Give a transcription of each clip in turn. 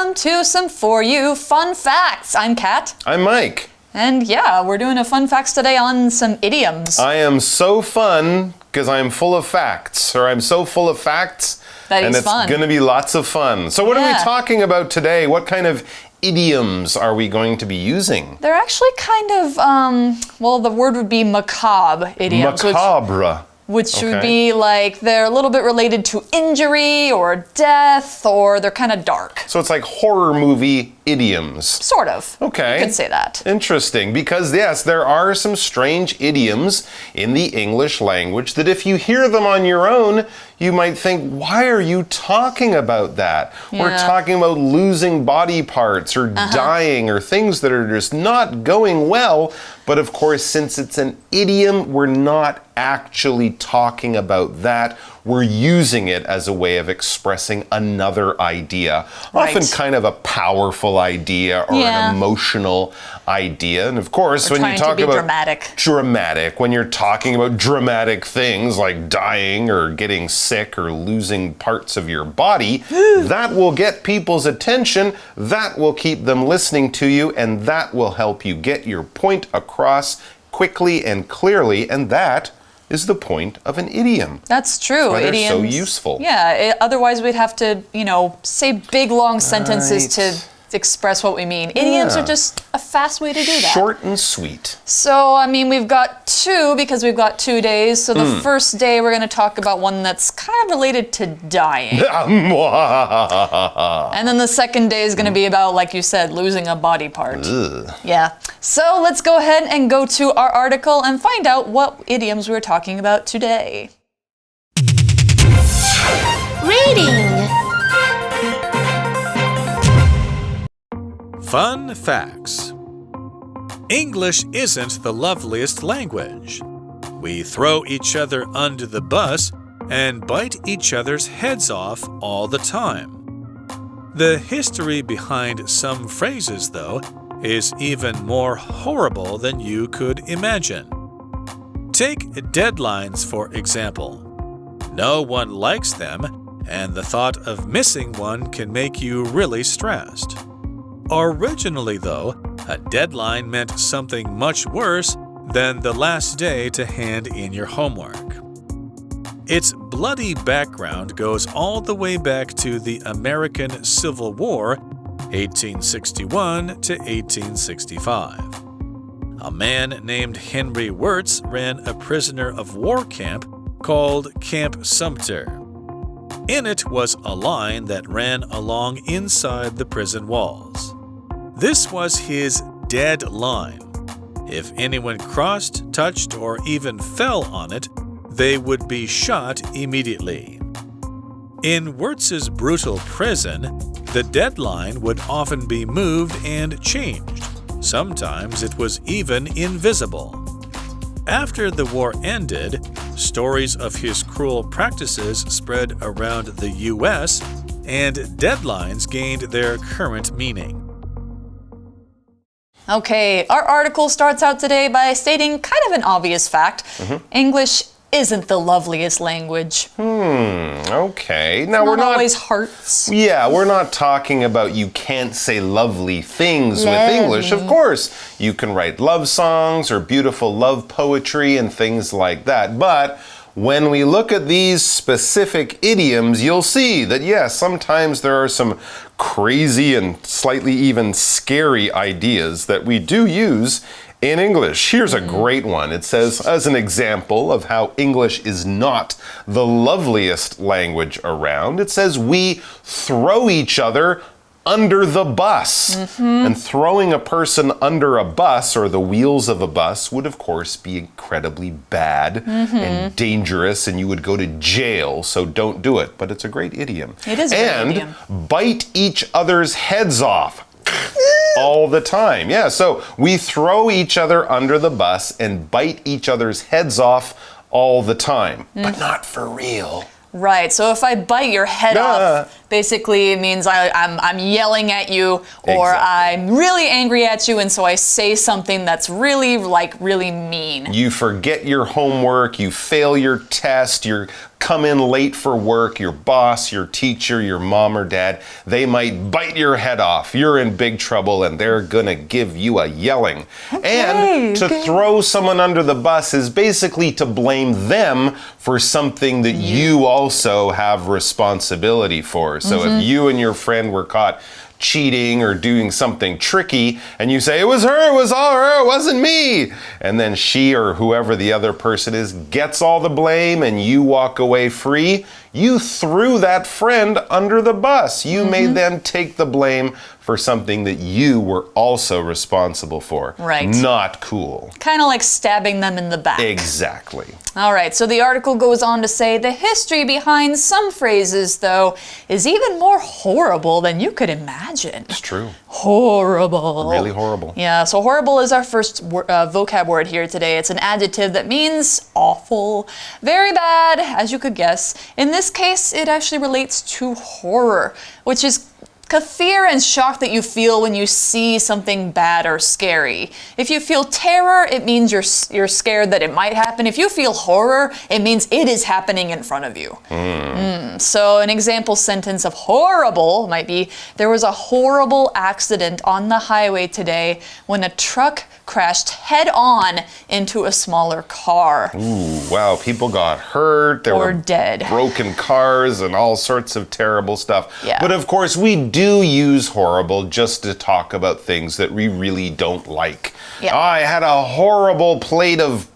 welcome to some For You Fun Facts. I'm Kat. I'm Mike. And yeah, we're doing a fun facts today on some idioms. I am so fun because I'm full of facts, or I'm so full of facts that and it's it's going to be lots of fun. So what are we talking about today? What kind of idioms are we going to be using? They're actually kind of, well, the word would be macabre idioms. Macabre. Which would be like they're a little bit related to injury or death, or they're kind of dark. So it's like horror movie idioms. Sort of. Okay. You could say that. Interesting, because yes, there are some strange idioms in the English language that if you hear them on your own, you might think, why are you talking about that? Yeah. We're talking about losing body parts or dying or things that are just not going well. But of course, since it's an idiom, we're not actually talking about that. We're using it as a way of expressing another idea, often kind of a powerful idea or an emotional idea. And of course, when you talk about dramatic, when you're talking about dramatic things like dying or getting sick or losing parts of your body, that will get people's attention, that will keep them listening to you, and that will help you get your point across quickly and clearly, and that is the point of an idiom. That's true. That's why they're so useful. Yeah, otherwise we'd have to, say big long sentences to express what we mean. Idioms are just a fast way to do that. Short and sweet. So, we've got two because we've got 2 days. So the first day we're going to talk about one that's kind of related to dying. And then the second day is going to be about, like you said, losing a body part. Yeah. So let's go ahead and go to our article and find out what idioms we're talking about today. Reading. Fun facts. English isn't the loveliest language. We throw each other under the bus and bite each other's heads off all the time. The history behind some phrases, though, is even more horrible than you could imagine. Take deadlines, for example. No one likes them, and the thought of missing one can make you really stressed. Originally, though, a deadline meant something much worse than the last day to hand in your homework. Its bloody background goes all the way back to the American Civil War, 1861 to 1865. A man named Henry Wirz ran a prisoner of war camp called Camp Sumter. In it was a line that ran along inside the prison walls. This was his dead line. If anyone crossed, touched, or even fell on it, they would be shot immediately. In Wirz's brutal prison, the deadline would often be moved and changed. Sometimes it was even invisible. After the war ended, stories of his cruel practices spread around the U.S., and deadlines gained their current meaning. Okay, our article starts out today by stating kind of an obvious fact. English isn't the loveliest language. Okay. Now we're not always hearts. Yeah, we're not talking about you can't say lovely things with English. Of course, you can write love songs or beautiful love poetry and things like that. But when we look at these specific idioms, you'll see that, yes, sometimes there are some crazy and slightly even scary ideas that we do use in English. Here's a great one. It says, as an example of how English is not the loveliest language around, it says we throw each other under the bus. And throwing a person under a bus or the wheels of a bus would, of course, be incredibly bad and dangerous, and you would go to jail, so don't do it. But it's a great idiom. It is a great idiom. And bite each other's heads off. All the time. Yeah, so we throw each other under the bus and bite each other's heads off all the time, but not for real. Right, so if I bite your head off, basically it means I'm yelling at you, or I'm really angry at you, and so I say something that's really mean. You forget your homework, you fail your test, you're come in late for work, your boss, your teacher, your mom or dad, they might bite your head off. You're in big trouble and they're gonna give you a yelling. And to throw someone under the bus is basically to blame them for something that you also have responsibility for. So if you and your friend were caught cheating or doing something tricky and you say, it was her, it was all her, it wasn't me. And then she or whoever the other person is gets all the blame and you walk away free. You threw that friend under the bus. You made them take the blame for something that you were also responsible for. Right. Not cool. Kind of like stabbing them in the back. Exactly. All right, so the article goes on to say the history behind some phrases, though, is even more horrible than you could imagine. It's true. Horrible. Really horrible. Yeah, so horrible is our first vocab word here today. It's an adjective that means awful, very bad, as you could guess. In this case, it actually relates to horror, which is the fear and shock that you feel when you see something bad or scary. If you feel terror, it means you're scared that it might happen. If you feel horror, it means it is happening in front of you. So an example sentence of horrible might be, there was a horrible accident on the highway today when a truck crashed head-on into a smaller car. Ooh, wow, people got hurt. There were dead. Broken cars and all sorts of terrible stuff. Yeah. But of course, we do use horrible just to talk about things that we really don't like. Yeah. I had a horrible plate of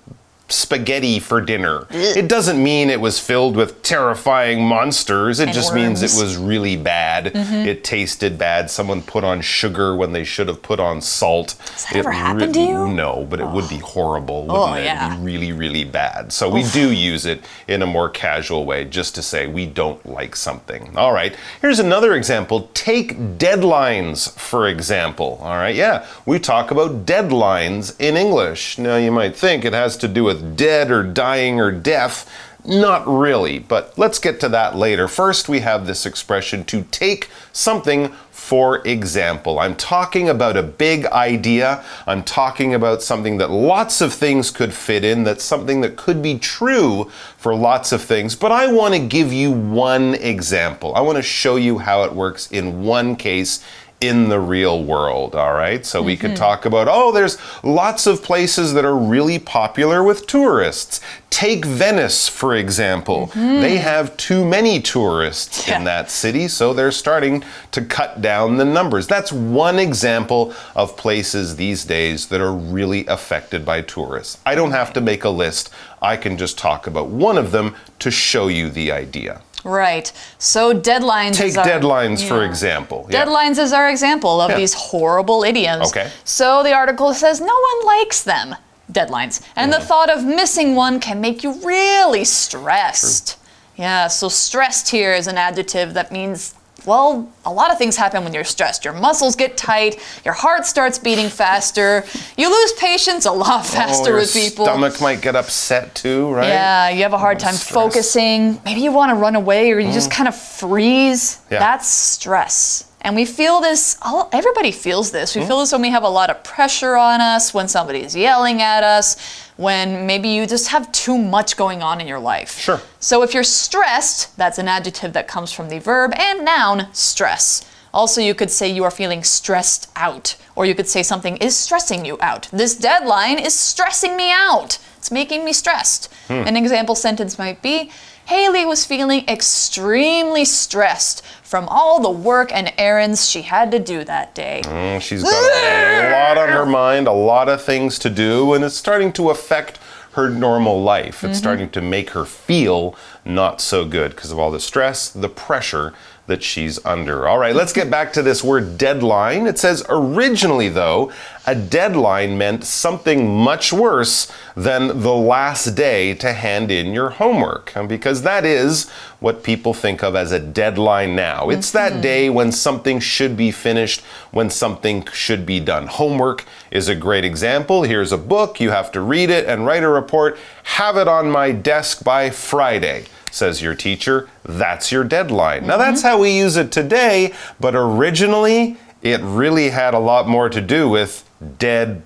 spaghetti for dinner. It doesn't mean it was filled with terrifying monsters. It just means it was really bad. It tasted bad. Someone put on sugar when they should have put on salt. Does that ever happen to you? No, but it would be horrible, wouldn't it? It'd be really, really bad. So we do use it in a more casual way just to say we don't like something. All right, here's another example. Take deadlines, for example. All right, yeah, we talk about deadlines in English. Now you might think it has to do with dead or dying or death. Not really, but let's get to that later. First, we have this expression to take something for example. I'm talking about a big idea. I'm talking about something that lots of things could fit in, that's something that could be true for lots of things, but I want to give you one example. I want to show you how it works in one case in the real world, all right? So we could talk about, there's lots of places that are really popular with tourists. Take Venice, for example. They have too many tourists in that city, so they're starting to cut down the numbers. That's one example of places these days that are really affected by tourists. I don't have to make a list. I can just talk about one of them to show you the idea. Right. So deadlines Take deadlines, for example. Deadlines is our example of these horrible idioms. Okay. So the article says no one likes them, deadlines. And the thought of missing one can make you really stressed. Yeah, so stressed here is an adjective that means, well, a lot of things happen when you're stressed. Your muscles get tight, your heart starts beating faster, you lose patience a lot faster with people. Your stomach might get upset too, right? Yeah, you have a hard time focusing. Maybe you want to run away or you just kind of freeze. Yeah. That's stress. And we feel this, everybody feels this. We feel this when we have a lot of pressure on us, when somebody's yelling at us, when maybe you just have too much going on in your life. Sure. So if you're stressed, that's an adjective that comes from the verb and noun, stress. Also, you could say you are feeling stressed out, or you could say something is stressing you out. This deadline is stressing me out. It's making me stressed. An example sentence might be, Haley was feeling extremely stressed from all the work and errands she had to do that day. She's got a lot on her mind, a lot of things to do, and it's starting to affect her normal life. It's starting to make her feel not so good because of all the stress, the pressure that she's under. All right, let's get back to this word deadline. It says originally, though, a deadline meant something much worse than the last day to hand in your homework, because that is what people think of as a deadline now. It's that day when something should be finished, when something should be done. Homework is a great example. Here's a book, you have to read it and write a report. Have it on my desk by Friday, says your teacher. That's your deadline. Now that's how we use it today, but originally it really had a lot more to do with dead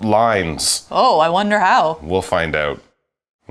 lines. Oh, I wonder how. We'll find out.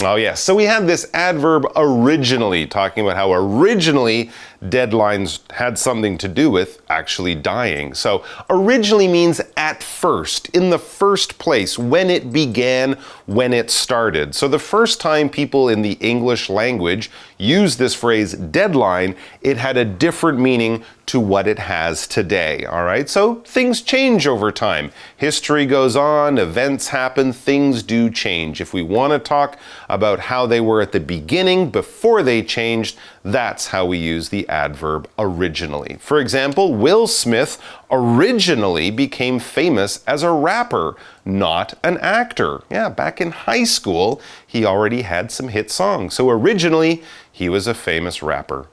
Oh, yes. So we had this adverb originally, talking about how originally deadlines had something to do with actually dying. So originally means at first, in the first place, when it began, when it started. So the first time people in the English language used this phrase deadline, it had a different meaning to what it has today. All right, so things change over time. History goes on, events happen, things do change. If we want to talk about how they were at the beginning, before they changed, that's how we use the adverb originally. For example, Will Smith originally became famous as a rapper, not an actor. Yeah, back in high school, he already had some hit songs. So originally, he was a famous rapper.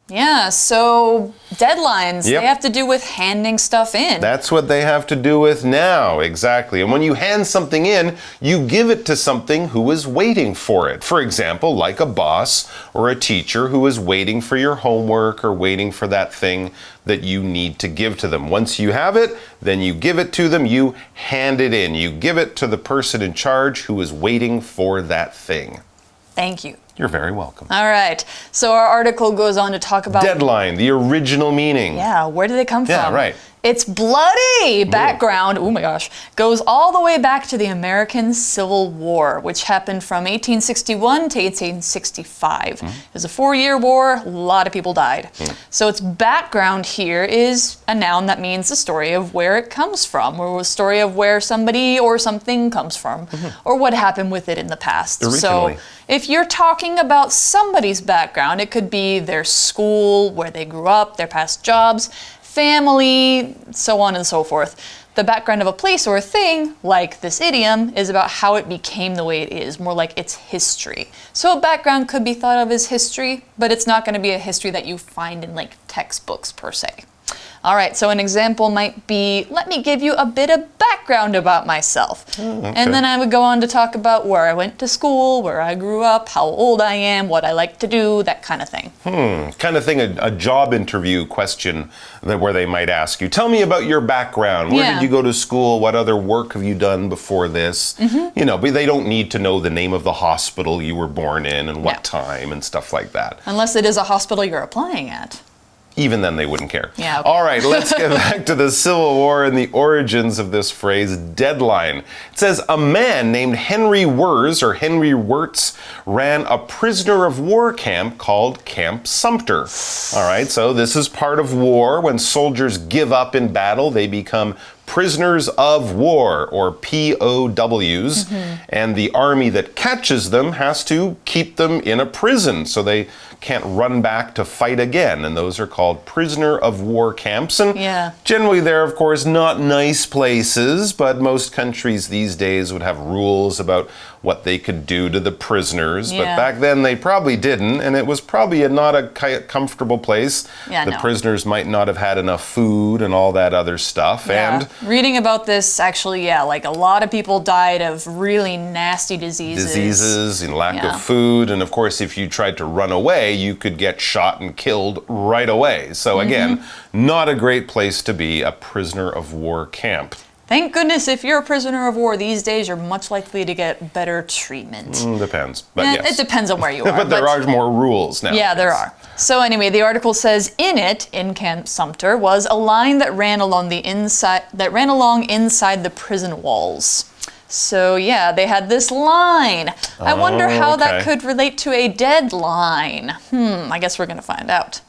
Yeah, so deadlines, they have to do with handing stuff in. That's what they have to do with now, exactly. And when you hand something in, you give it to something who is waiting for it. For example, like a boss or a teacher who is waiting for your homework or waiting for that thing that you need to give to them. Once you have it, then you give it to them, you hand it in. You give it to the person in charge who is waiting for that thing. Thank you. You're very welcome. All right, so our article goes on to talk about deadline, the original meaning. Yeah, where did they come from? Yeah, right. Its bloody background, oh my gosh, goes all the way back to the American Civil War, which happened from 1861 to 1865. It was a 4-year war, a lot of people died. So its background here is a noun that means the story of where it comes from, or a story of where somebody or something comes from, or what happened with it in the past. Originally. So if you're talking about somebody's background, it could be their school, where they grew up, their past jobs, family, so on and so forth. The background of a place or a thing, like this idiom, is about how it became the way it is, more like its history. So a background could be thought of as history, but it's not going to be a history that you find in like textbooks per se. All right, so an example might be, let me give you a bit of background about myself. And then I would go on to talk about where I went to school, where I grew up, how old I am, what I like to do, that kind of thing. Kind of thing, a job interview question where they might ask you, tell me about your background. Where did you go to school? What other work have you done before this? You know, but they don't need to know the name of the hospital you were born in and what time and stuff like that. Unless it is a hospital you're applying at. Even then, they wouldn't care. Yeah, okay. All right, let's get back to the Civil War and the origins of this phrase, deadline. It says, a man named Henry Wirtz ran a prisoner of war camp called Camp Sumter. All right, so this is part of war. When soldiers give up in battle, they become prisoners of war, or POWs, and the army that catches them has to keep them in a prison so they can't run back to fight again, and those are called prisoner of war camps. And generally they're, of course, not nice places, but most countries these days would have rules about what they could do to the prisoners, but back then they probably didn't, and it was probably not a comfortable place. The prisoners might not have had enough food and all that other stuff. And reading about this, actually, like a lot of people died of really nasty diseases and lack of food, and of course if you tried to run away, you could get shot and killed right away. So again, not a great place to be, a prisoner of war camp. Thank goodness if you're a prisoner of war these days, you're much likely to get better treatment. Depends, but yes. It depends on where you are. But there are more rules now. Yeah, there are. So anyway, the article says, in Camp Sumter was a line that ran along inside the prison walls. So yeah, they had this line. I wonder how that could relate to a deadline. I guess we're gonna find out.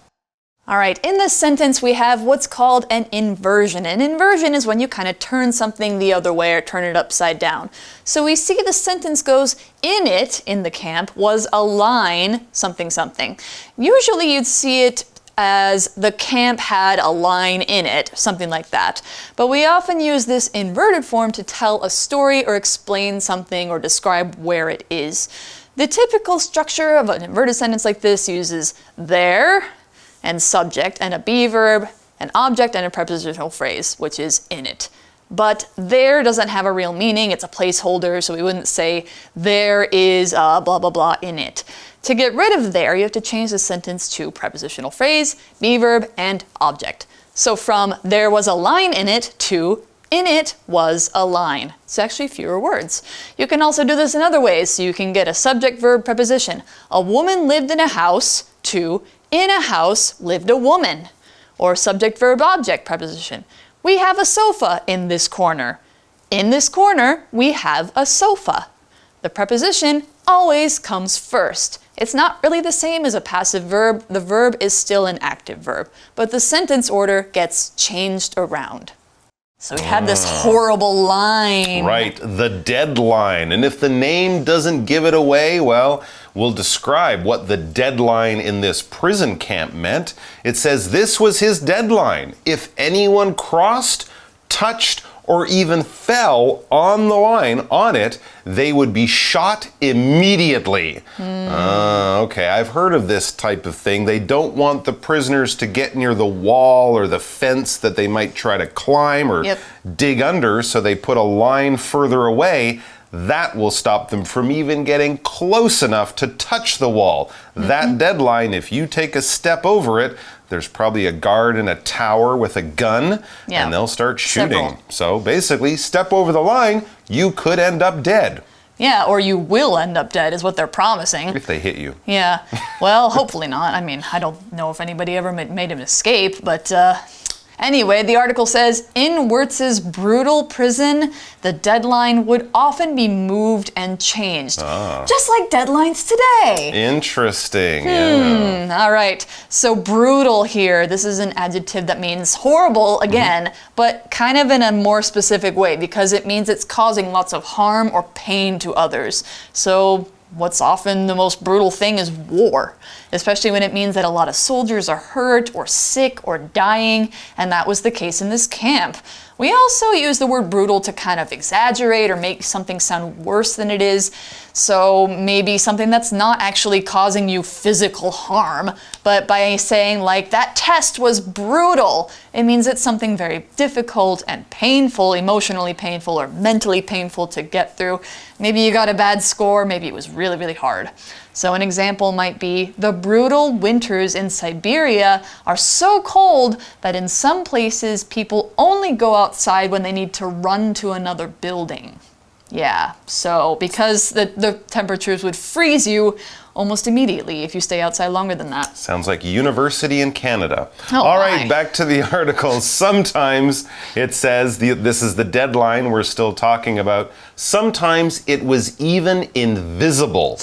All right, in this sentence we have what's called an inversion. An inversion is when you kind of turn something the other way or turn it upside down. So we see the sentence goes, in the camp, was a line, something, something. Usually you'd see it as the camp had a line in it, something like that. But we often use this inverted form to tell a story or explain something or describe where it is. The typical structure of an inverted sentence like this uses there, and subject, and a be verb, an object, and a prepositional phrase, which is in it. But there doesn't have a real meaning, it's a placeholder, so we wouldn't say there is a blah blah blah in it. To get rid of there, you have to change the sentence to prepositional phrase, be verb, and object. So from there was a line in it to In it was a line. It's actually fewer words. You can also do this in other ways. So you can get a subject-verb preposition. A woman lived in a house to in a house lived a woman. Or subject-verb-object preposition. We have a sofa in this corner. In this corner, we have a sofa. The preposition always comes first. It's not really the same as a passive verb. The verb is still an active verb, but the sentence order gets changed around. So we had this horrible line. Right, the deadline. And if the name doesn't give it away, well, we'll describe what the deadline in this prison camp meant. It says this was his deadline. If anyone crossed, touched, or even fell on the line on it, they would be shot immediately. Okay, I've heard of this type of thing. They don't want the prisoners to get near the wall or the fence that they might try to climb or dig under, so they put a line further away. That will stop them from even getting close enough to touch the wall. That deadline, if you take a step over it, there's probably a guard in a tower with a gun, and they'll start shooting. So basically, step over the line, you could end up dead. Yeah, or you will end up dead is what they're promising. If they hit you. Yeah, well, hopefully not. I mean, I don't know if anybody ever made him escape, but anyway, the article says, in Wirtz's brutal prison, the deadline would often be moved and changed. Just like deadlines today. Interesting. Yeah. All right, so brutal here. This is an adjective that means horrible again, but kind of in a more specific way because it means it's causing lots of harm or pain to others. So what's often the most brutal thing is war, especially when it means that a lot of soldiers are hurt or sick or dying, and that was the case in this camp. We also use the word brutal to kind of exaggerate or make something sound worse than it is. So maybe something that's not actually causing you physical harm, but by saying like, that test was brutal, it means it's something very difficult and painful, emotionally painful or mentally painful to get through. Maybe you got a bad score, maybe it was really, really hard. So an example might be, the brutal winters in Siberia are so cold that in some places people only go outside when they need to run to another building. Yeah, so because the temperatures would freeze you almost immediately if you stay outside longer than that. Sounds like university in Canada. All right, back to the article. Sometimes it says, this is the deadline we're still talking about, sometimes it was even invisible.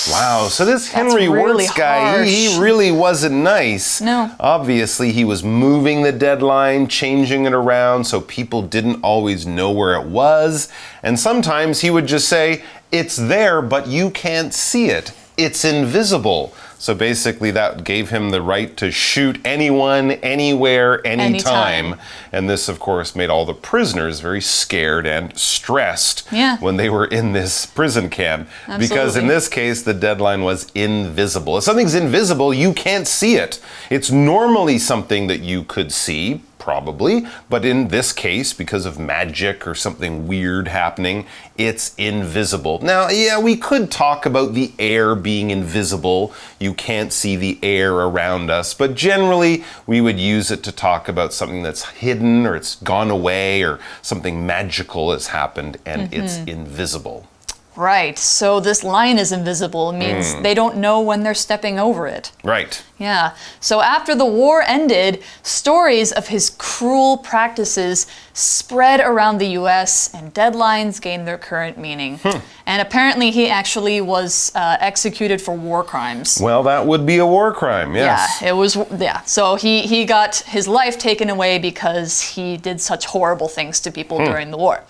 Wow, so this Henry really Wirtz guy, he really wasn't nice. No. Obviously, he was moving the deadline, changing it around so people didn't always know where it was. And sometimes he would just say, it's there, but you can't see it. It's invisible. So basically that gave him the right to shoot anyone, anywhere, anytime. And this, of course, made all the prisoners very scared and stressed when they were in this prison camp. Absolutely. Because in this case, the deadline was invisible. If something's invisible, you can't see it. It's normally something that you could see, probably, but in this case, because of magic or something weird happening, it's invisible. Now, yeah, we could talk about the air being invisible. You can't see the air around us, but generally we would use it to talk about something that's hidden or it's gone away or something magical has happened and it's invisible. Right, so this line is invisible. It means they don't know when they're stepping over it. Right. Yeah, so after the war ended, stories of his cruel practices spread around the US and deadlines gained their current meaning. And apparently he actually was executed for war crimes. Well, that would be a war crime, yes. Yeah, it was, so he got his life taken away because he did such horrible things to people during the war.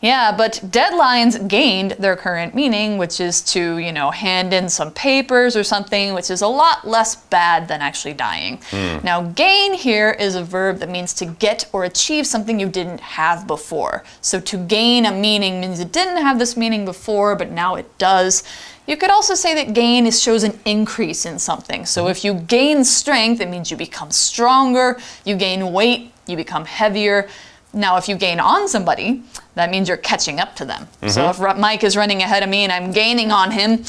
Yeah, but deadlines gained their current meaning, which is to, hand in some papers or something, which is a lot less bad than actually dying. Now, gain here is a verb that means to get or achieve something you didn't have before. So to gain a meaning means it didn't have this meaning before, but now it does. You could also say that gain shows an increase in something. So if you gain strength, it means you become stronger. You gain weight, you become heavier. Now, if you gain on somebody, that means you're catching up to them. So if Mike is running ahead of me and I'm gaining on him,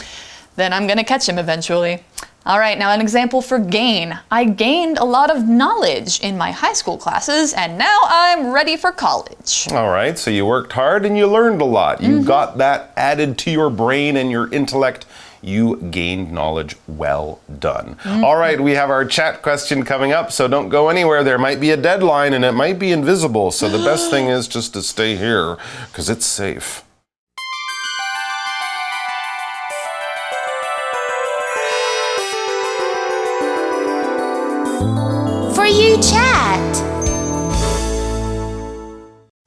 then I'm going to catch him eventually. All right, now an example for gain. I gained a lot of knowledge in my high school classes, and now I'm ready for college. All right, so you worked hard and you learned a lot. You got that added to your brain and your intellect. You gained knowledge. Well done. All right, we have our chat question coming up, so don't go anywhere. There might be a deadline and it might be invisible, so the best thing is just to stay here because it's safe. For You Chat.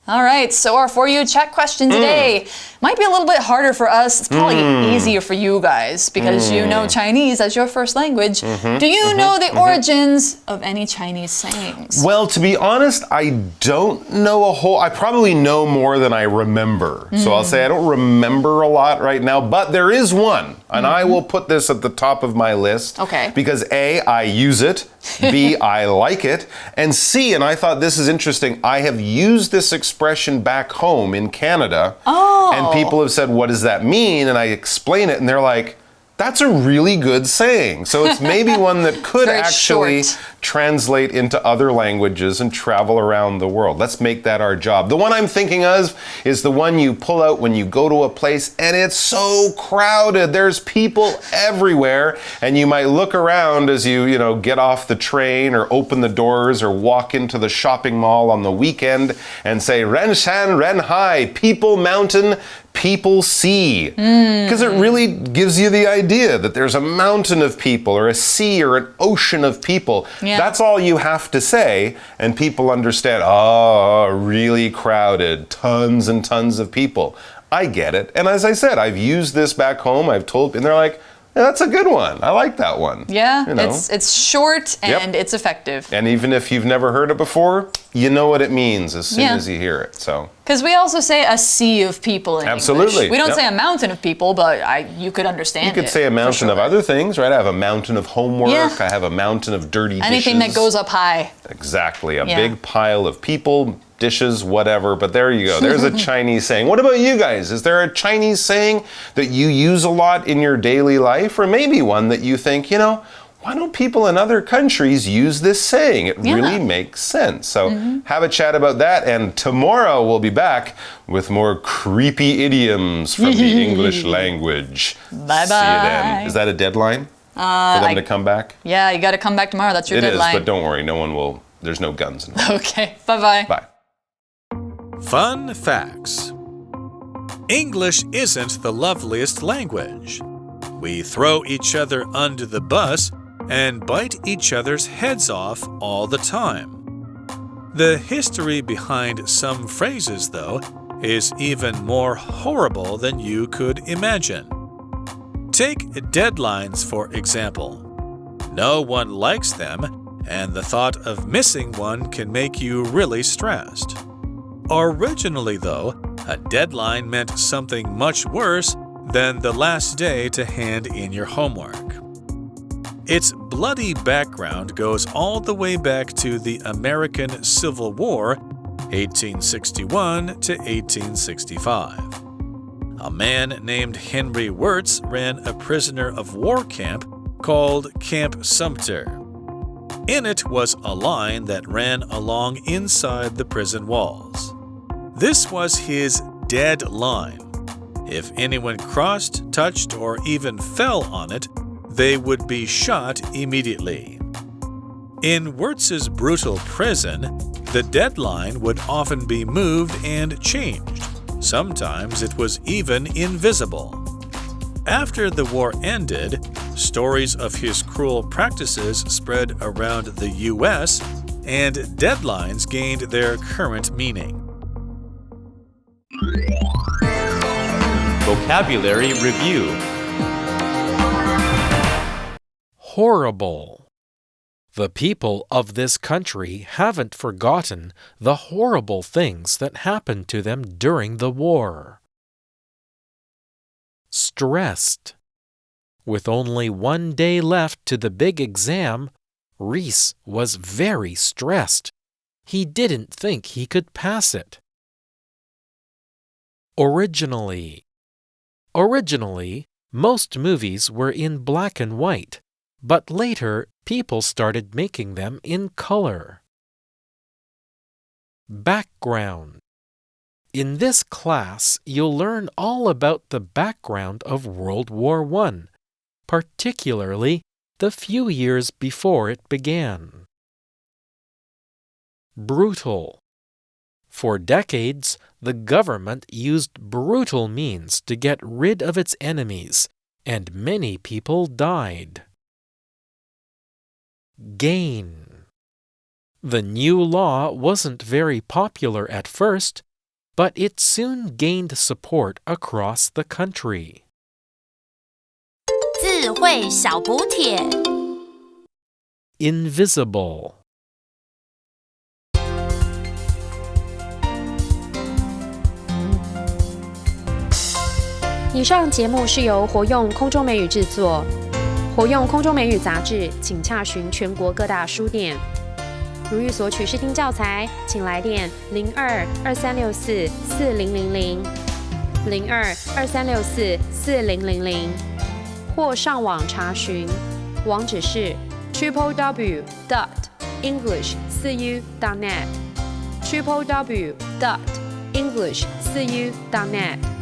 All right, so our For You Chat question today might be a little bit harder for us. It's probably easier for you guys because you know Chinese as your first language. Do you know the origins of any Chinese sayings? Well, to be honest, I don't know I probably know more than I remember. So I'll say I don't remember a lot right now, but there is one. And I will put this at the top of my list. Okay. Because A, I use it. B, I like it. And C, and I thought this is interesting, I have used this expression back home in Canada. And people have said, what does that mean? And I explain it and they're like, that's a really good saying. So it's maybe one that could actually translate into other languages and travel around the world. Let's make that our job. The one I'm thinking of is the one you pull out when you go to a place and it's so crowded. There's people everywhere and you might look around as you get off the train or open the doors or walk into the shopping mall on the weekend and say, Ren Shan, Ren Hai, people mountain, people sea. Because it really gives you the idea that there's a mountain of people or a sea or an ocean of people. Yeah. That's all you have to say, and people understand, oh, really crowded, tons and tons of people. I get it. And as I said, I've used this back home, I've told, and they're like, yeah, that's a good one. I like that one. Yeah, it's short and it's effective. And even if you've never heard it before, you know what it means as soon as you hear it. So. Because we also say a sea of people in Absolutely. English. We don't say a mountain of people, but you could understand it. You could say a mountain of other things, right? I have a mountain of homework. Yeah. I have a mountain of dirty Anything dishes. that goes up high. Exactly. A big pile of people, dishes, whatever. But there you go. There's a Chinese saying. What about you guys? Is there a Chinese saying that you use a lot in your daily life? Or maybe one that you think, why don't people in other countries use this saying? It really makes sense. So have a chat about that. And tomorrow we'll be back with more creepy idioms from the English language. Bye-bye. See you then. Is that a deadline for them to come back? Yeah, you got to come back tomorrow. That's your deadline. It is, but don't worry. No one will. There's no guns involved. Okay. Bye-bye. Bye. Fun facts. English isn't the loveliest language. We throw each other under the bus and bite each other's heads off all the time. The history behind some phrases, though, is even more horrible than you could imagine. Take deadlines, for example. No one likes them, and the thought of missing one can make you really stressed. Originally, though, a deadline meant something much worse than the last day to hand in your homework. Its bloody background goes all the way back to the American Civil War, 1861 to 1865. A man named Henry Wirtz ran a prisoner of war camp called Camp Sumter. In it was a line that ran along inside the prison walls. This was his dead line. If anyone crossed, touched, or even fell on it, they would be shot immediately. In Wirtz's brutal prison, the deadline would often be moved and changed. Sometimes it was even invisible. After the war ended, stories of his cruel practices spread around the U.S., and deadlines gained their current meaning. Vocabulary Review. Horrible. The people of this country haven't forgotten the horrible things that happened to them during the war. Stressed. With only 1 day left to the big exam, Reese was very stressed. He didn't think he could pass it. Originally. Originally, most movies were in black and white. but later people started making them in color. Background. In this class, you'll learn all about the background of World War I, particularly the few years before it began. Brutal. For decades, the government used brutal means to get rid of its enemies, and many people died. Gain. The new law wasn't very popular at first, but it soon gained support across the country. 字汇小补帖 Invisible. 以上节目是由活用空中美语制作，活用空中美语杂志，请洽询全国各大书店。如欲索取试听教材，请来电02-2364-4000 02-2364-4000，或上网查询，网址是 www.english4u.net www.english4u.net